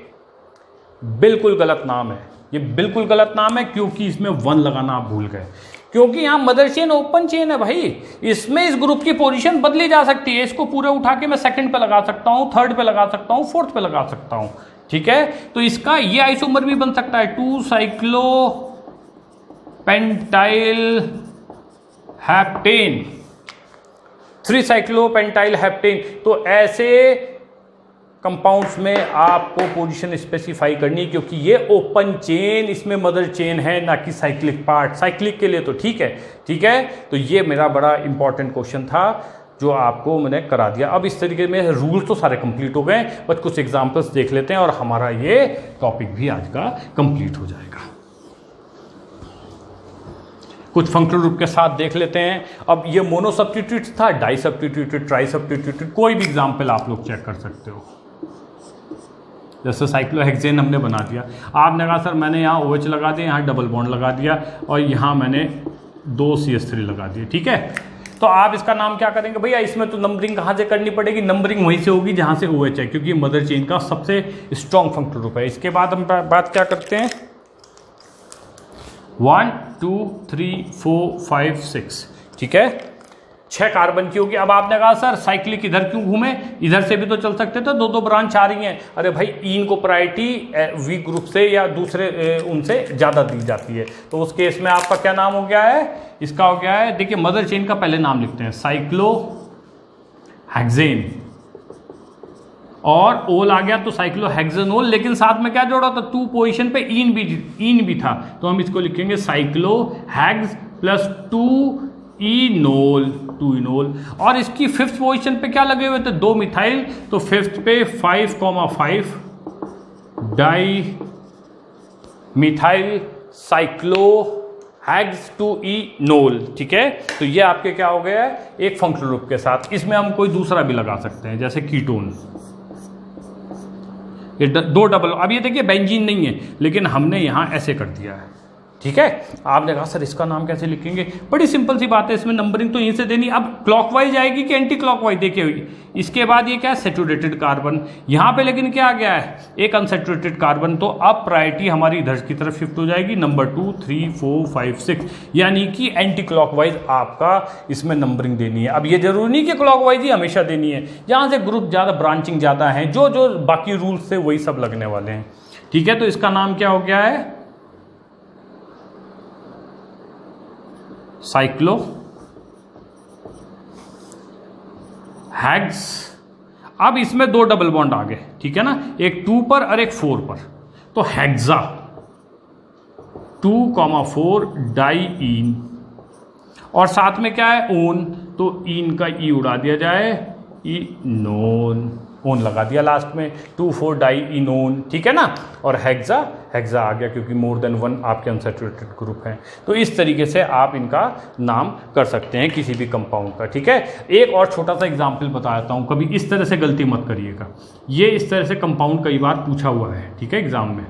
बिल्कुल गलत नाम है, ये बिल्कुल गलत नाम है क्योंकि इसमें 1 लगाना आप भूल गए, क्योंकि यहां मदर चेन ओपन चेन है भाई, इसमें इस ग्रुप की पोजीशन बदली जा सकती है। इसको पूरे उठा के मैं सेकंड पे लगा सकता हूं, थर्ड पे लगा सकता हूं, फोर्थ पे लगा सकता हूं, ठीक है। तो इसका ये आइसोमर भी बन सकता है 2 साइक्लोपेंटाइल हैप्टेन, 3 साइक्लोपेंटाइल हैप्टेन। तो ऐसे कंपाउंड्स में आपको पोजीशन स्पेसिफाई करनी, क्योंकि ये ओपन चेन, इसमें मदर चेन है ना कि साइक्लिक पार्ट। साइक्लिक के लिए तो ठीक है, ठीक है। तो ये मेरा बड़ा इंपॉर्टेंट क्वेश्चन था जो आपको मैंने करा दिया। अब इस तरीके में रूल्स तो सारे कंप्लीट हो गए, बस कुछ एग्जांपल्स देख लेते हैं और हमारा ये टॉपिक भी आज का कंप्लीट हो जाएगा। कुछ फंक्शनल ग्रुप के साथ देख लेते हैं। अब ये मोनो सब्स्टिट्यूट था, डाई सब्स्टिट्यूटेड, ट्राई सब्स्टिट्यूटेड, कोई भी एग्जाम्पल आप लोग चेक कर सकते हो। जैसे साइक्लोहेक्सेन हमने बना दिया, आपने कहा सर मैंने यहाँ OH लगा दिया, यहाँ डबल बॉन्ड लगा दिया और यहाँ मैंने 2 CH3 लगा दिए, ठीक है। तो आप इसका नाम क्या करेंगे भैया, इसमें तो नंबरिंग कहाँ से करनी पड़ेगी, नंबरिंग वहीं से होगी जहाँ से OH है, क्योंकि मदर चेन का सबसे स्ट्रॉन्ग फंक्शनल ग्रुप है। इसके बाद हम बात क्या करते हैं, 1 2 3 4 5 6, ठीक है, 6 कार्बन की होगी। अब आपने कहा सर साइक्लिक इधर क्यों घूमे, इधर से भी तो चल सकते थे, 2 ब्रांच आ रही हैं। अरे भाई ईन को प्रायोरिटी वीक ग्रुप से या दूसरे उनसे ज़्यादा दी जाती है, तो उस केस में आपका क्या नाम हो गया है, इसका हो गया है, देखिए मदर चेन का पहले नाम लिखते हैं साइक्लोहेक्सेन, और ओल आ गया तो साइक्लोहेक्सेनोल, लेकिन साथ में क्या जोड़ा था, 2 पोजीशन पे ईन भी था, तो हम इसको लिखेंगे साइक्लोहेक्स प्लस 2 इनोल, 2 इनोल। और इसकी 5th पोजीशन पे क्या लगे हुए थे, 2 मिथाइल, तो 5th पे 5,5 डाई मिथाइल साइक्लोहेक्स 2 इनोल, ठीक है। तो ये आपके क्या हो गया है, एक फंक्शनल ग्रुप के साथ। इसमें हम कोई दूसरा भी लगा सकते हैं, जैसे कीटोन, ये 2 डबल। अब ये देखिए बेंजीन नहीं है, लेकिन हमने यहां ऐसे कर दिया है, ठीक है। आपने कहा सर इसका नाम कैसे लिखेंगे, बड़ी सिंपल सी बात है, इसमें नंबरिंग तो यहीं से देनी। अब क्लॉकवाइज आएगी कि एंटी क्लॉकवाइज, देखिए इसके बाद ये क्या है, सैचुरेटेड कार्बन, यहाँ पे लेकिन क्या आ गया है, एक अनसैचुरेटेड कार्बन, तो अब प्रायोरिटी हमारी इधर की तरफ शिफ्ट हो जाएगी, नंबर 2 3 4 5 6, यानी कि एंटी क्लॉकवाइज आपका इसमें नंबरिंग देनी है। अब ये जरूरी नहीं कि क्लॉकवाइज ही हमेशा देनी है, जहाँ से ग्रुप ज़्यादा ब्रांचिंग ज़्यादा है, जो जो बाकी रूल्स से वही सब लगने वाले हैं, ठीक है। तो इसका नाम क्या हो गया है, साइक्लोहेक्स। अब इसमें 2 डबल बॉन्ड आ गए, ठीक है ना, एक 2 पर और एक 4 पर, तो हेक्सा 2,4 डाई ईन, और साथ में क्या है ओन, तो ईन का ई उड़ा दिया जाए, इनोन, ओन लगा दिया लास्ट में, 2,4 डाई इनोन, ठीक है ना। और हेक्सा आ गया क्योंकि मोर देन 1 आपके अनसैचुरेटेड ग्रुप हैं। तो इस तरीके से आप इनका नाम कर सकते हैं किसी भी कंपाउंड का, ठीक है। एक और छोटा सा एग्जांपल बता देता हूं, कभी इस तरह से गलती मत करिएगा, ये इस तरह से कंपाउंड कई बार पूछा हुआ है, ठीक है, एग्जाम में।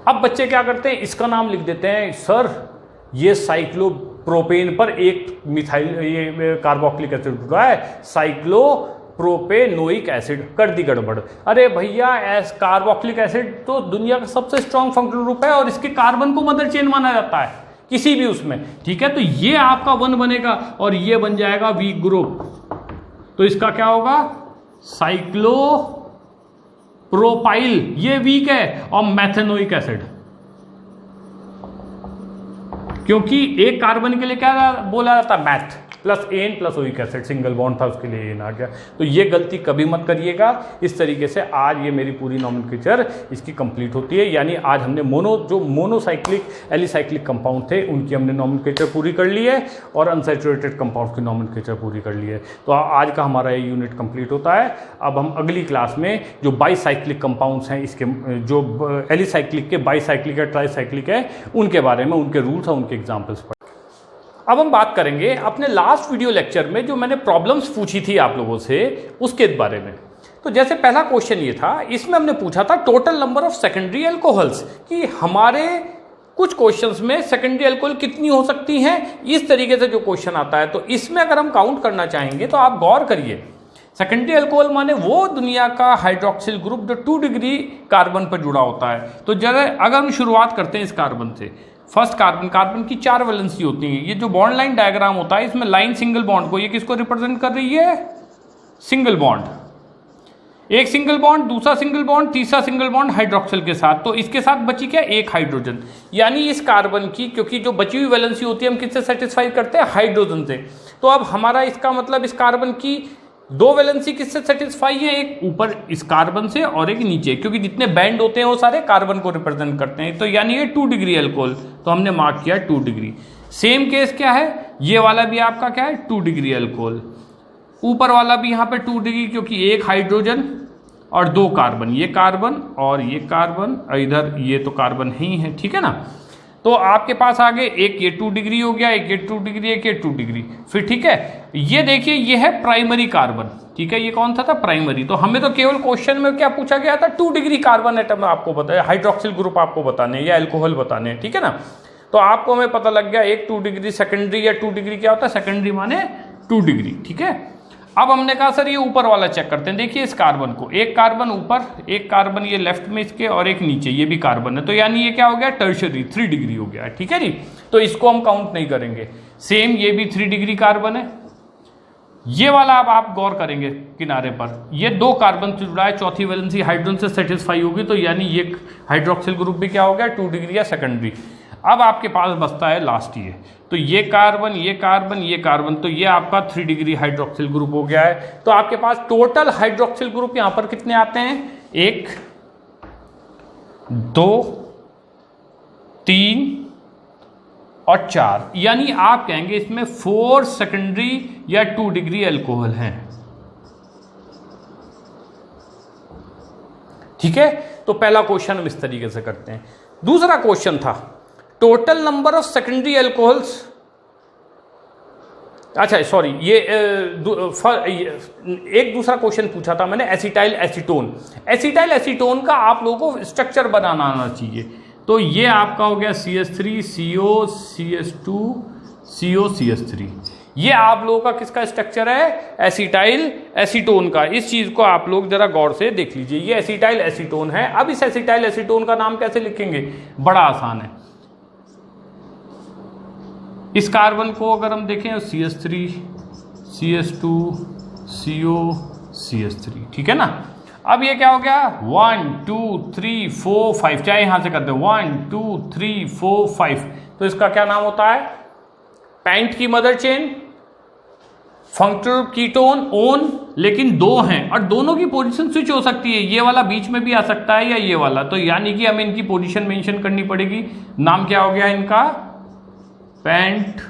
अब बच्चे क्या करते हैं, इसका नाम लिख देते हैं, सर ये प्रोपेन पर एक मिथाइल ये कार्बोक्सिलिक एसिड जुड़ा है, साइक्लोप्रोपेनोइक एसिड, कर दी गड़बड़। अरे भैया कार्बोक्सिलिक एसिड तो दुनिया का सबसे स्ट्रॉन्ग फंक्शनल ग्रुप है और इसके कार्बन को मदर चेन माना जाता है किसी भी उसमें, ठीक है। तो ये आपका 1 बनेगा और ये बन जाएगा वीक ग्रुप। तो इसका क्या होगा, साइक्लोप्रोपाइल, ये वीक है, और मैथेनोइक एसिड, क्योंकि एक कार्बन के लिए क्या बोला जाता है, meth plus ane plus oic acid, single bond था उसके लिए एन आ गया। तो ये गलती कभी मत करिएगा। इस तरीके से आज ये मेरी पूरी नॉमेनक्लेचर इसकी कंप्लीट होती है। यानी आज हमने मोनोसाइक्लिक एलिसाइक्लिक कंपाउंड थे उनकी हमने नॉमेनक्लेचर पूरी कर ली है और अनसैचुरेटेड कंपाउंड की नॉमेनक्लेचर पूरी कर ली है। तो आज का हमारा ये यूनिट कंप्लीट होता है। अब हम अगली क्लास में जो बाईसाइक्लिक कंपाउंड्स हैं इसके, जो एलिसाइक्लिक के बाईसाइक्लिक या ट्राईसाइक्लिक है, उनके बारे में, उनके रूल्स और उनके एग्जाम्पल्स पर। अब हम बात करेंगे अपने लास्ट वीडियो लेक्चर में जो मैंने प्रॉब्लम्स पूछी थी आप लोगों से उसके बारे में। तो जैसे पहला क्वेश्चन ये था, इसमें हमने पूछा था total number of secondary alcohols, कि हमारे कुछ क्वेश्चंस में सेकेंडरी अल्कोहल कितनी हो सकती हैं, इस तरीके से जो क्वेश्चन आता है। तो इसमें अगर हम काउंट करना चाहेंगे तो आप गौर करिए, सेकेंडरी अल्कोहल माने वो दुनिया का हाइड्रोक्सिल ग्रुप जो 2 डिग्री कार्बन पर जुड़ा होता है। तो जरा अगर हम शुरुआत करते हैं इस कार्बन से, फर्स्ट कार्बन की 4 वैलेंसी होती हैं। ये जो बॉन्ड लाइन डायग्राम होता है इसमें लाइन सिंगल बॉन्ड को, ये किसको रिप्रेजेंट कर रही है, सिंगल बॉन्ड, एक सिंगल बॉन्ड, दूसरा सिंगल बॉन्ड, तीसरा सिंगल बॉन्ड हाइड्रोक्सिल के साथ। तो इसके साथ बची क्या, एक हाइड्रोजन। यानी इस कार्बन की, क्योंकि जो बची हुई वैलेंसी होती है हम किससे सेटिस्फाई करते हैं, हाइड्रोजन से। तो अब हमारा इसका मतलब इस कार्बन की 2 वैलेंसी किससे सेटिस्फाई है, एक ऊपर इस कार्बन से और एक नीचे, क्योंकि जितने बैंड होते हैं वो सारे कार्बन को रिप्रेजेंट करते हैं। तो यानी ये 2 डिग्री अल्कोहल, तो हमने मार्क किया 2 डिग्री। सेम केस क्या है, ये वाला भी आपका क्या है, 2 डिग्री अल्कोहल, ऊपर वाला भी यहाँ पे 2 डिग्री, क्योंकि एक हाइड्रोजन और 2 कार्बन, ये कार्बन और ये कार्बन, इधर ये तो कार्बन ही है, ठीक है ना। तो आपके पास आगे एक ये 2 डिग्री हो गया, एक ये 2 डिग्री, एक ये 2 डिग्री, फिर ठीक है। ये देखिए ये है प्राइमरी कार्बन, ठीक है, ये कौन सा था, प्राइमरी। तो हमें तो केवल क्वेश्चन में क्या पूछा गया था, 2 डिग्री कार्बन एटम आपको बताया, हाइड्रोक्सिल ग्रुप आपको बताने या अल्कोहल बताने, ठीक है ना। तो आपको हमें पता लग गया एक 2 डिग्री सेकेंडरी, या 2 डिग्री क्या होता है, सेकेंडरी माने 2 डिग्री, ठीक है। अब हमने कहा सर ये ऊपर वाला चेक करते हैं। देखिए इस कार्बन को, एक कार्बन ऊपर, एक कार्बन ये लेफ्ट में इसके, और एक नीचे, ये भी कार्बन है। तो यानी ये क्या हो गया, टर्शरी, 3 डिग्री हो गया, ठीक है जी। तो इसको हम काउंट नहीं करेंगे। सेम ये भी 3 डिग्री कार्बन है। ये वाला अब आप गौर करेंगे किनारे पर, ये 2 कार्बन से जुड़ा है, चौथी वैलेंसी हाइड्रोजन से सेटिस्फाई होगी। तो यानी ये हाइड्रोक्सिल ग्रुप भी क्या हो गया, 2 डिग्री या सेकेंडरी। अब आपके पास बचता है लास्ट ये, तो ये कार्बन, ये कार्बन, ये कार्बन, तो ये आपका 3 डिग्री हाइड्रोक्सिल ग्रुप हो गया है। तो आपके पास टोटल हाइड्रोक्सिल ग्रुप यहां पर कितने आते हैं, 1 2 3 और 4, यानी आप कहेंगे इसमें 4 सेकेंडरी या 2 डिग्री अल्कोहल हैं, ठीक है। तो पहला क्वेश्चन हम इस तरीके से करते हैं। दूसरा क्वेश्चन था total number of secondary alcohols, अच्छा सॉरी, ये एक दूसरा क्वेश्चन पूछा था मैंने, एसिटाइल एसीटोन। एसिटाइल एसीटोन का आप लोगों को स्ट्रक्चर बनाना आना चाहिए। तो ये आपका हो गया CH3 CO CH2 CO CH3, ये आप लोगों का किसका स्ट्रक्चर है, एसिटाइल एसीटोन का। इस चीज को आप लोग जरा गौर से देख लीजिए, ये एसिटाइल एसीटोन है। अब इस एसिटाइल एसीटोन का नाम कैसे लिखेंगे, बड़ा आसान है। इस कार्बन को अगर हम देखें CH3 CH2 CO CH3, ठीक है ना। अब ये क्या हो गया, 1 2 3 4 5, चाहे यहां से करते हैं 1 2 3 4 5। तो इसका क्या नाम होता है, पेंट की mother chain, functional ketone, own, लेकिन 2 हैं और दोनों की पोजीशन स्विच हो सकती है। ये वाला बीच में भी आ सकता है या ये वाला, तो यानी कि हमें इनकी पोजीशन मेंशन करनी पड़ेगी। नाम क्या हो गया इनका, पेंट,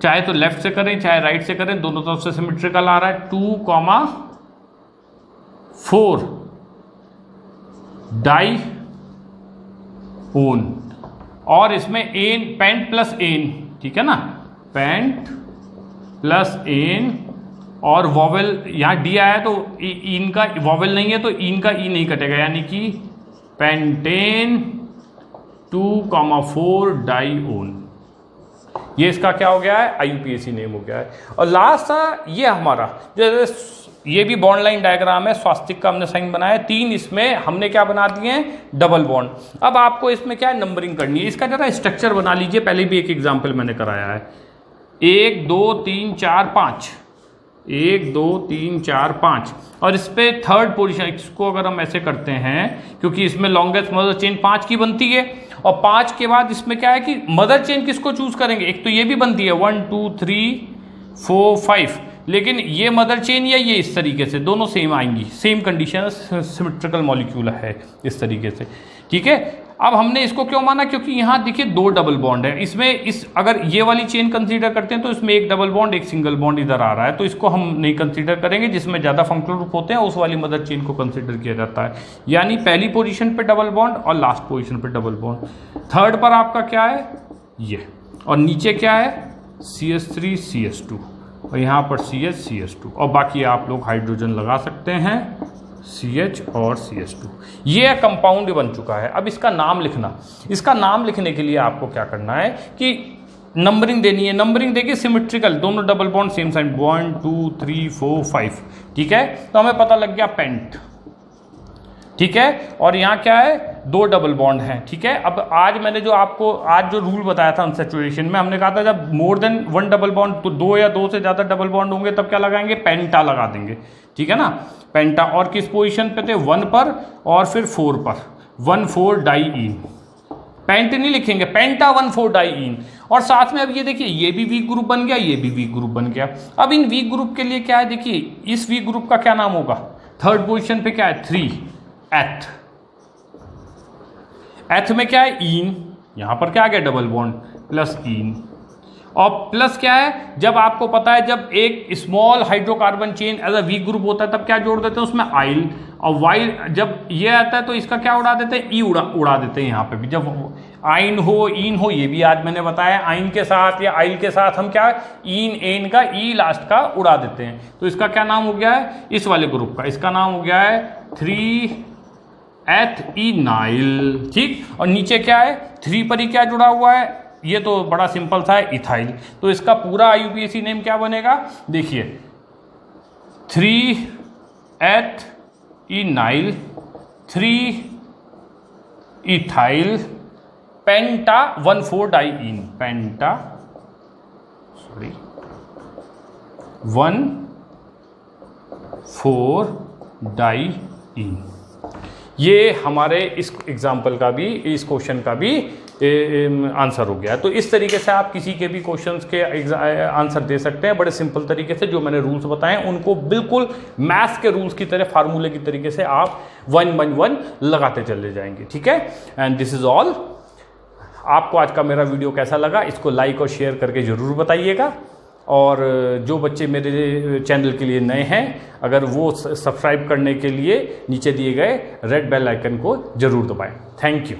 चाहे तो लेफ्ट से करें चाहे राइट से करें, दोनों तरफ से सिमेट्रिकल आ रहा है। 2,4 डाई ओन, और इसमें एन, पेंट प्लस एन, ठीक है ना, पेंट प्लस एन, और वॉवेल यहाँ डी आया तो इन का वॉवेल नहीं है तो इन का ई नहीं कटेगा, यानी कि पेंटेन 2,4 डाई ओन, ये इसका क्या हो गया है, IUPAC नेम हो गया है। और लास्ट था ये हमारा जो ये भी बॉन्ड लाइन डायग्राम है, स्वास्तिक का हमने साइन बनाया है, 3 इसमें हमने क्या बना दिए हैं, डबल बॉन्ड। अब आपको इसमें क्या है, नंबरिंग करनी है। इसका जरा स्ट्रक्चर बना लीजिए, पहले भी एक एग्जाम्पल मैंने कराया है। 1 2 3 4 5, 1 2 3 4 5, और इस पर थर्ड पोजीशन, इसको अगर हम ऐसे करते हैं, क्योंकि इसमें लॉन्गेस्ट मदर चेन 5 की बनती है, और 5 के बाद इसमें क्या है कि मदर चेन किसको चूज करेंगे, एक तो ये भी बनती है 1 2 3 4 5, लेकिन ये मदर चेन या ये इस तरीके से दोनों सेम आएंगी, सेम कंडीशन, सिमेट्रिकल मॉलिक्यूल है इस तरीके से, ठीक है। अब हमने इसको क्यों माना, क्योंकि यहाँ देखिए 2 डबल बॉन्ड है इसमें, अगर ये वाली चेन कंसीडर करते हैं तो इसमें 1 डबल बॉन्ड 1 सिंगल बॉन्ड इधर आ रहा है, तो इसको हम नहीं कंसीडर करेंगे। जिसमें ज़्यादा फंक्शनल ग्रुप होते हैं उस वाली मदर चेन को कंसीडर किया जाता है, यानी पहली पोजीशन पे डबल बॉन्ड और लास्ट पोजीशन पे डबल बॉन्ड। थर्ड पर आपका क्या है, ये, और नीचे क्या है, CH3 CH2, और यहाँ पर CH CH2, और बाकी आप लोग हाइड्रोजन लगा सकते हैं, CH और CH2। ये कंपाउंड बन चुका है। अब इसका नाम लिखना, इसका नाम लिखने के लिए आपको क्या करना है कि नंबरिंग देनी है। नंबरिंग देखिए सिमेट्रिकल, दोनों डबल बॉन्ड सेम साइन, 1 2 3 4 5, ठीक है। तो हमें पता लग गया पेंट, ठीक है। और यहाँ क्या है, 2 डबल बॉन्ड हैं, ठीक है। अब आज मैंने जो आपको आज जो रूल बताया था अनसैचुरेशन में, हमने कहा था जब मोर देन 1 डबल बॉन्ड, तो 2 या 2 से ज़्यादा डबल बॉन्ड होंगे तब क्या लगाएंगे, पेंटा लगा देंगे, ठीक है ना, पेंटा। और किस पोजीशन पे थे, 1 पर और फिर 4 पर, 1,4 डाईईन। पेंट नहीं लिखेंगे, पेंटा 1,4 डाईईन। और साथ में अब ये देखिए, ये भी वीक ग्रुप बन गया, ये भी वीक ग्रुप बन गया। अब इन वीक ग्रुप के लिए क्या है, देखिए इस वीक ग्रुप का क्या नाम होगा, थर्ड पोजीशन पे क्या है, 3 एथ। एथ में क्या है, ईन, यहां पर क्या आ गया, डबल बॉन्ड प्लस ईन। और प्लस क्या है, जब आपको पता है जब एक small hydrocarbon chain as a weak group होता है तब क्या जोड़ देते हैं उसमें, आइल। और वाइल जब ये आता है तो इसका क्या उड़ा देते हैं, ई उड़ा देते हैं। यहाँ पे भी जब आइन हो, ईन हो, ये भी आज मैंने बताया, आइन के साथ या आइल के साथ हम क्या, ईन एन का ई लास्ट का उड़ा देते हैं। तो इसका क्या नाम हो गया है, इस वाले ग्रुप का, इसका नाम हो गया है 3-एथ-इनाइल, ठीक। और नीचे क्या है, 3 पर ही क्या जुड़ा हुआ है, ये तो बड़ा सिंपल सा है, इथाइल। तो इसका पूरा IUPAC नेम क्या बनेगा, देखिए 3-एथ-इनाइल 3-इथाइल पेंटा 1,4 डाईईन, पेंटा 1,4 डाईईन। ये हमारे इस एग्जाम्पल का भी, इस क्वेश्चन का भी आंसर हो गया। तो इस तरीके से आप किसी के भी क्वेश्चंस के आंसर दे सकते हैं, बड़े सिंपल तरीके से। जो मैंने रूल्स बताए उनको बिल्कुल मैथ्स के रूल्स की तरह, फार्मूले की तरीके से आप 1 1 1 लगाते चले जाएंगे, ठीक है। And this is all. आपको आज का मेरा वीडियो कैसा लगा, इसको लाइक और शेयर करके ज़रूर बताइएगा। और जो बच्चे मेरे चैनल के लिए नए हैं, अगर वो सब्सक्राइब करने के लिए नीचे दिए गए रेड बेल आइकन को ज़रूर दबाएं। Thank you.